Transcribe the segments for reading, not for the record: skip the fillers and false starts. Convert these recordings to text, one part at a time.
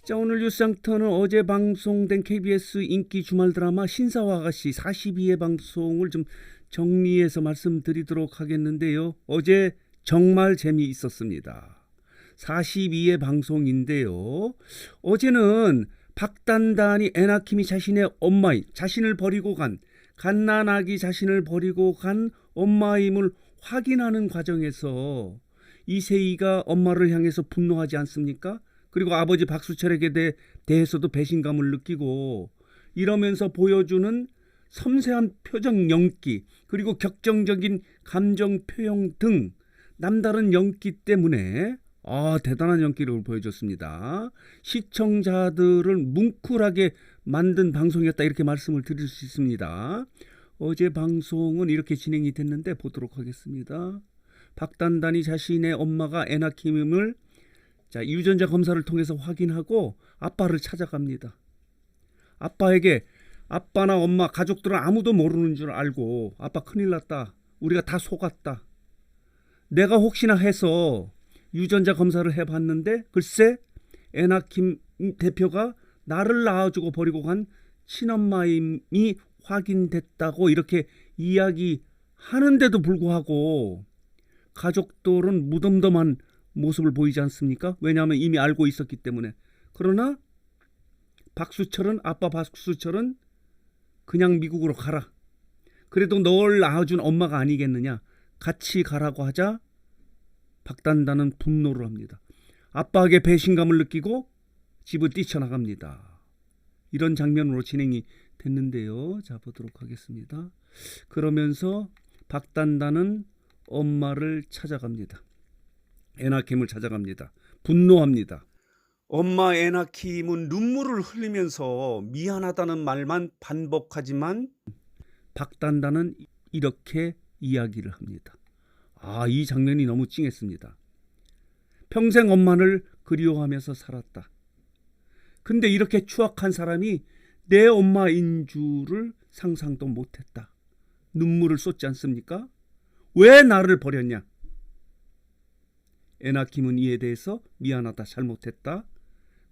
자, 오늘 뉴스상터는 어제 방송된 KBS 인기 주말 드라마 신사와 아가씨 42회 방송을 좀 정리해서 말씀드리도록 하겠는데요. 어제 정말 재미있었습니다. 42회 방송인데요. 어제는 박단단이 애나킴이 자신의 엄마인, 자신을 버리고 간, 갓난아기 자신을 버리고 간 엄마임을 확인하는 과정에서 이세희가 엄마를 향해서 분노하지 않습니까? 그리고 아버지 박수철에게 대해서도 배신감을 느끼고 이러면서 보여주는 섬세한 표정 연기 그리고 격정적인 감정 표현 등 남다른 연기 때문에 대단한 연기를 보여줬습니다. 시청자들을 뭉클하게 만든 방송이었다 이렇게 말씀을 드릴 수 있습니다. 어제 방송은 이렇게 진행이 됐는데 보도록 하겠습니다. 박단단이 자신의 엄마가 애나킴임을 유전자 검사를 통해서 확인하고 아빠를 찾아갑니다. 아빠에게 아빠나 엄마 가족들은 아무도 모르는 줄 알고 아빠 큰일 났다. 우리가 다 속았다. 내가 혹시나 해서 유전자 검사를 해봤는데 글쎄 애나킴 대표가 나를 낳아주고 버리고 간 친엄마임이 확인됐다고 이렇게 이야기하는데도 불구하고 가족들은 무덤덤한 모습을 보이지 않습니까? 왜냐하면 이미 알고 있었기 때문에. 그러나 아빠 박수철은 그냥 미국으로 가라. 그래도 널 낳아준 엄마가 아니겠느냐. 같이 가라고 하자 박단단은 분노를 합니다. 아빠에게 배신감을 느끼고 집을 뛰쳐나갑니다. 이런 장면으로 진행이 됐는데요. 자, 보도록 하겠습니다. 그러면서 박단단은 엄마를 찾아갑니다. 애나킴을 찾아갑니다. 분노합니다. 엄마 애나킴은 눈물을 흘리면서 미안하다는 말만 반복하지만 박단단은 이렇게 이야기를 합니다. 이 장면이 너무 찡했습니다. 평생 엄마를 그리워하면서 살았다. 근데 이렇게 추악한 사람이 내 엄마인 줄을 상상도 못했다. 눈물을 쏟지 않습니까? 왜 나를 버렸냐? 애나킴은 이에 대해서 미안하다, 잘못했다.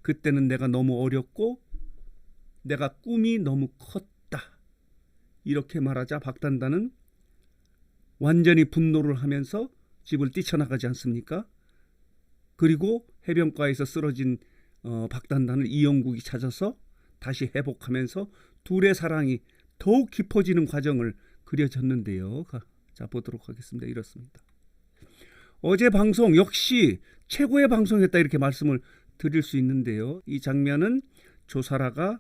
그때는 내가 너무 어렸고 내가 꿈이 너무 컸다. 이렇게 말하자 박단단은 완전히 분노를 하면서 집을 뛰쳐나가지 않습니까? 그리고 해변가에서 쓰러진 박단단을 이영국이 찾아서 다시 회복하면서 둘의 사랑이 더욱 깊어지는 과정을 그려졌는데요. 자, 보도록 하겠습니다. 이렇습니다. 어제 방송 역시 최고의 방송이었다 이렇게 말씀을 드릴 수 있는데요. 이 장면은 조사라가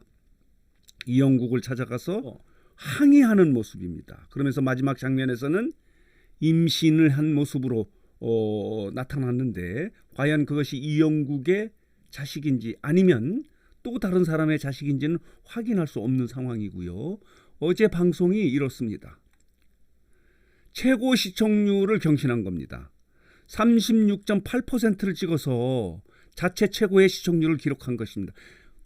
이영국을 찾아가서 항의하는 모습입니다. 그러면서 마지막 장면에서는 임신을 한 모습으로 나타났는데 과연 그것이 이영국의 자식인지 아니면 또 다른 사람의 자식인지는 확인할 수 없는 상황이고요. 어제 방송이 이렇습니다. 최고 시청률을 경신한 겁니다. 36.8%를 찍어서 자체 최고의 시청률을 기록한 것입니다.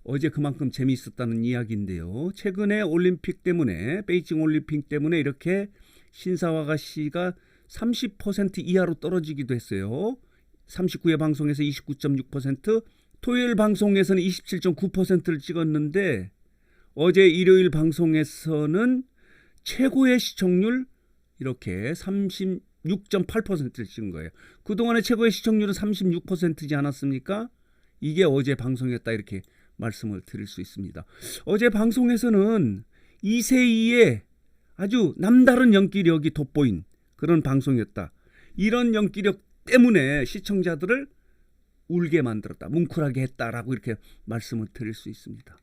어제 그만큼 재미있었다는 이야기인데요. 최근에 올림픽 때문에 베이징 올림픽 때문에 이렇게 신사와 아가씨가 30% 이하로 떨어지기도 했어요. 39회 방송에서 29.6%, 토요일 방송에서는 27.9%를 찍었는데 어제 일요일 방송에서는 최고의 시청률 이렇게 36.8%를 찍은 거예요. 그동안의 최고의 시청률은 36%지 않았습니까? 이게 어제 방송이었다 이렇게 말씀을 드릴 수 있습니다. 어제 방송에서는 이세희의 아주 남다른 연기력이 돋보인 그런 방송이었다. 이런 연기력 때문에 시청자들을 울게 만들었다. 뭉클하게 했다라고 이렇게 말씀을 드릴 수 있습니다.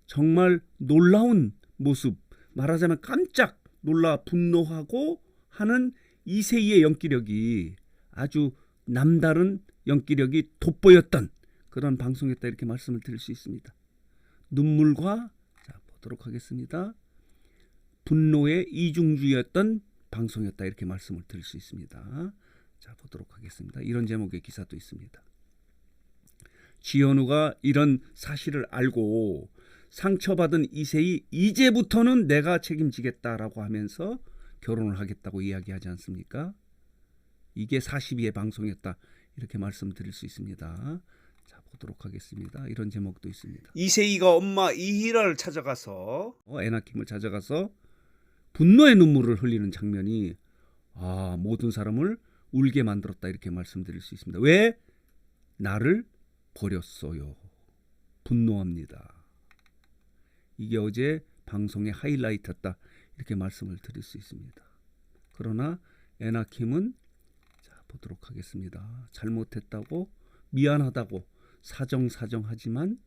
정말 놀라운 모습, 말하자면 깜짝 놀라 분노하고 하는 이세희의 연기력이 아주 남다른 연기력이 돋보였던 그런 방송이었다 이렇게 말씀을 드릴 수 있습니다. 눈물과 보도록 하겠습니다. 분노의 이중주의였던 방송이었다 이렇게 말씀을 드릴 수 있습니다. 자, 보도록 하겠습니다. 이런 제목의 기사도 있습니다. 지현우가 이런 사실을 알고 상처받은 이세희 이제부터는 내가 책임지겠다라고 하면서 결혼을 하겠다고 이야기하지 않습니까? 이게 42회 방송이었다 이렇게 말씀드릴 수 있습니다. 자, 보도록 하겠습니다. 이런 제목도 있습니다. 이세희가 엄마 이희라를 찾아가서 에나킴을 찾아가서 분노의 눈물을 흘리는 장면이 모든 사람을 울게 만들었다 이렇게 말씀드릴 수 있습니다. 왜? 나를 버렸어요. 분노합니다. 이게 어제 방송의 하이라이트였다 이렇게 말씀을 드릴 수 있습니다. 그러나 에나킴은 보도록 하겠습니다. 잘못했다고 미안하다고 사정하지만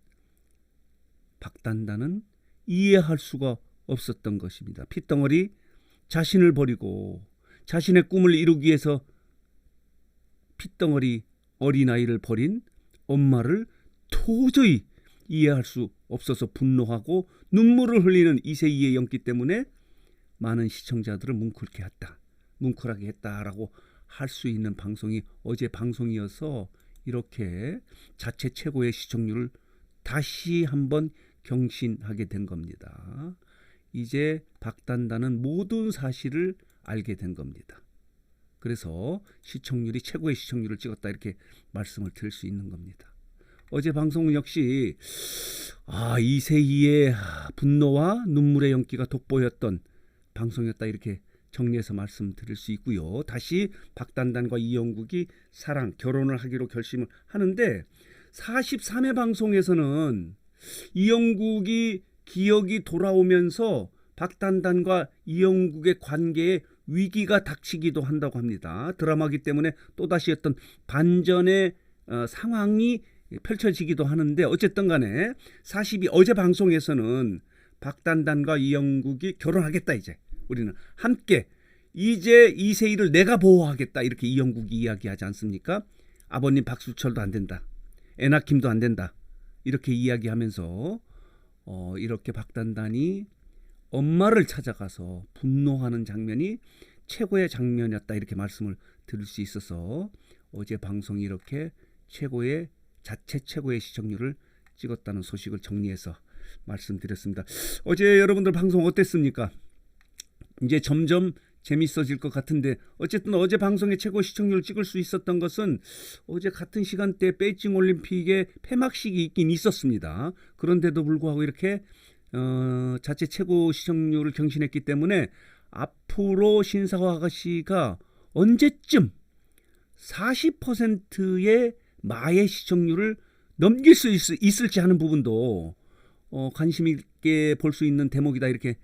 박단단은 이해할 수가 없었던 것입니다. 핏덩어리 자신을 버리고 자신의 꿈을 이루기 위해서 핏덩어리 어린아이를 버린 엄마를 도저히 이해할 수 없어서 분노하고 눈물을 흘리는 이세희의 연기 때문에 많은 시청자들을 뭉클하게 했다라고 할 수 있는 방송이 어제 방송이어서 이렇게 자체 최고의 시청률을 다시 한번 경신하게 된 겁니다. 이제 박단단은 모든 사실을 알게 된 겁니다. 그래서 시청률이 최고의 시청률을 찍었다 이렇게 말씀을 드릴 수 있는 겁니다. 어제 방송은 역시 이세희의 분노와 눈물의 연기가 돋보였던 방송이었다 이렇게 정리해서 말씀드릴 수 있고요. 다시 박단단과 이영국이 결혼을 하기로 결심을 하는데 43회 방송에서는 이영국이 기억이 돌아오면서 박단단과 이영국의 관계에 위기가 닥치기도 한다고 합니다. 드라마이기 때문에 또다시 어떤 반전의 상황이 펼쳐지기도 하는데 어쨌든 간에 어제 방송에서는 박단단과 이영국이 결혼하겠다 이제 우리는 함께 이제 이세희를 내가 보호하겠다 이렇게 이영국이 이야기하지 않습니까? 아버님 박수철도 안 된다. 에나킴도 안 된다. 이렇게 이야기하면서 이렇게 박단단이 엄마를 찾아가서 분노하는 장면이 최고의 장면이었다 이렇게 말씀을 드릴 수 있어서 어제 방송이 이렇게 자체 최고의 시청률을 찍었다는 소식을 정리해서 말씀드렸습니다. 어제 여러분들 방송 어땠습니까? 이제 점점 재밌어질 것 같은데 어쨌든 어제 방송의 최고 시청률을 찍을 수 있었던 것은 어제 같은 시간대에 베이징 올림픽의 폐막식이 있긴 있었습니다. 그런데도 불구하고 이렇게 자체 최고 시청률을 경신했기 때문에 앞으로 신사화 아가씨가 언제쯤 40%의 마의 시청률을 넘길 수 있을지 하는 부분도 관심 있게 볼 수 있는 대목이다 이렇게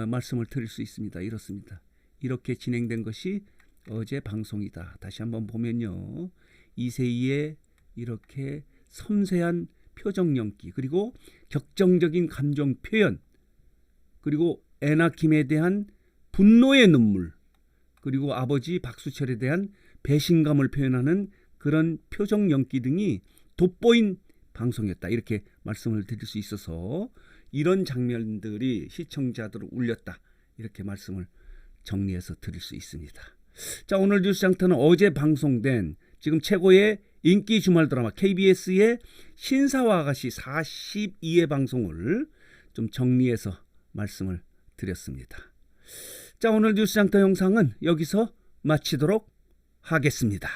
말씀을 드릴 수 있습니다. 이렇습니다. 이렇게 진행된 것이 어제 방송이다. 다시 한번 보면요. 이세희의 이렇게 섬세한 표정 연기 그리고 격정적인 감정 표현 그리고 에나킴에 대한 분노의 눈물 그리고 아버지 박수철에 대한 배신감을 표현하는 그런 표정 연기 등이 돋보인 방송이었다. 이렇게 말씀을 드릴 수 있어서 이런 장면들이 시청자들을 울렸다. 이렇게 말씀을 정리해서 드릴 수 있습니다. 자, 오늘 뉴스장터는 어제 방송된 지금 최고의 인기 주말 드라마 KBS의 신사와 아가씨 42회 방송을 좀 정리해서 말씀을 드렸습니다. 자, 오늘 뉴스장터 영상은 여기서 마치도록 하겠습니다.